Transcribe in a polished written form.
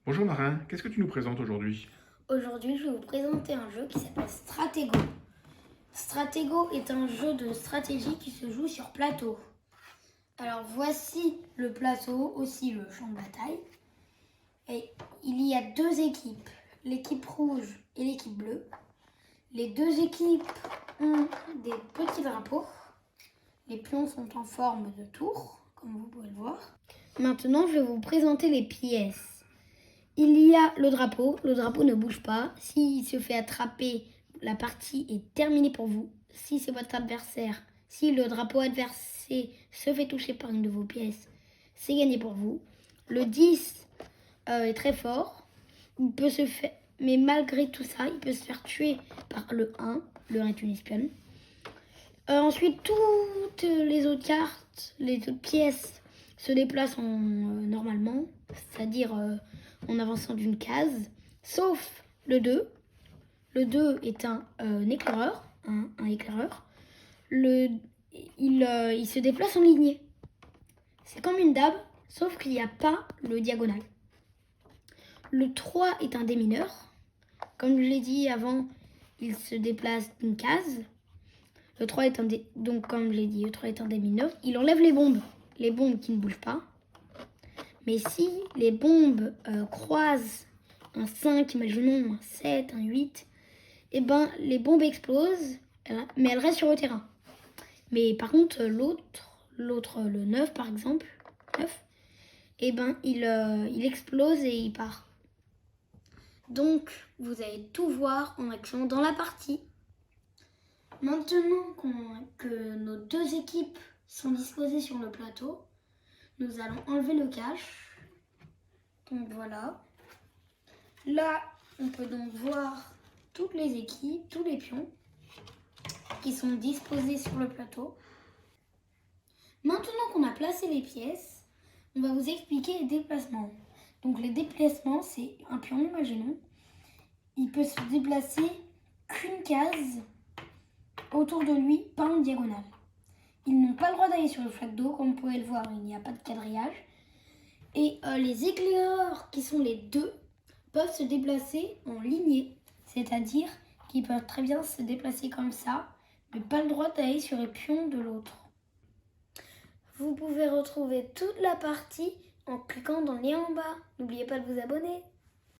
Bonjour Marin, qu'est-ce que tu nous présentes aujourd'hui? Aujourd'hui, je vais vous présenter un jeu qui s'appelle Stratego. Stratego est un jeu de stratégie qui se joue sur plateau. Alors voici le plateau, aussi le champ de bataille. Et il y a deux équipes, l'équipe rouge et l'équipe bleue. Les deux équipes ont des petits drapeaux. Les pions sont en forme de tour, comme vous pouvez le voir. Maintenant, je vais vous présenter les pièces. Il y a le drapeau ne bouge pas. S'il se fait attraper, la partie est terminée pour vous. Si c'est votre adversaire, si le drapeau adversé se fait toucher par une de vos pièces, c'est gagné pour vous. Le 10 est très fort. Il peut se faire, mais malgré tout ça, il peut se faire tuer par le 1. Le 1 est une espionne. Ensuite, toutes les autres cartes, les autres pièces se déplacent normalement, c'est-à-dire en avançant d'une case, sauf le 2. Le 2 est un éclaireur, un éclaireur. Il se déplace en lignée. C'est comme une dame, sauf qu'il n'y a pas le diagonal. Le 3 est un démineur. Comme je l'ai dit avant, il se déplace d'une case. Le 3 est donc comme je l'ai dit, le 3 est un démineur. Il enlève les bombes qui ne bougent pas. Mais si les bombes croisent un 5, imaginons un 7, un 8, et ben les bombes explosent, mais elles restent sur le terrain. Mais par contre, l'autre, le 9 par exemple, 9, et ben il explose et il part. Donc, vous allez tout voir en action dans la partie. Maintenant que nos deux équipes sont disposées sur le plateau, nous allons enlever le cache. Donc voilà. Là, on peut donc voir toutes les équipes, tous les pions qui sont disposés sur le plateau. Maintenant qu'on a placé les pièces, on va vous expliquer les déplacements. Donc les déplacements, c'est un pion, imaginons. Il peut se déplacer qu'une case autour de lui par une diagonale. Ils n'ont pas le droit d'aller sur le flaque d'eau, comme vous pouvez le voir, il n'y a pas de quadrillage. Et les éclaireurs, qui sont les deux, peuvent se déplacer en lignée, c'est-à-dire qu'ils peuvent très bien se déplacer comme ça, mais pas le droit d'aller sur les pions de l'autre. Vous pouvez retrouver toute la partie en cliquant dans le lien en bas. N'oubliez pas de vous abonner.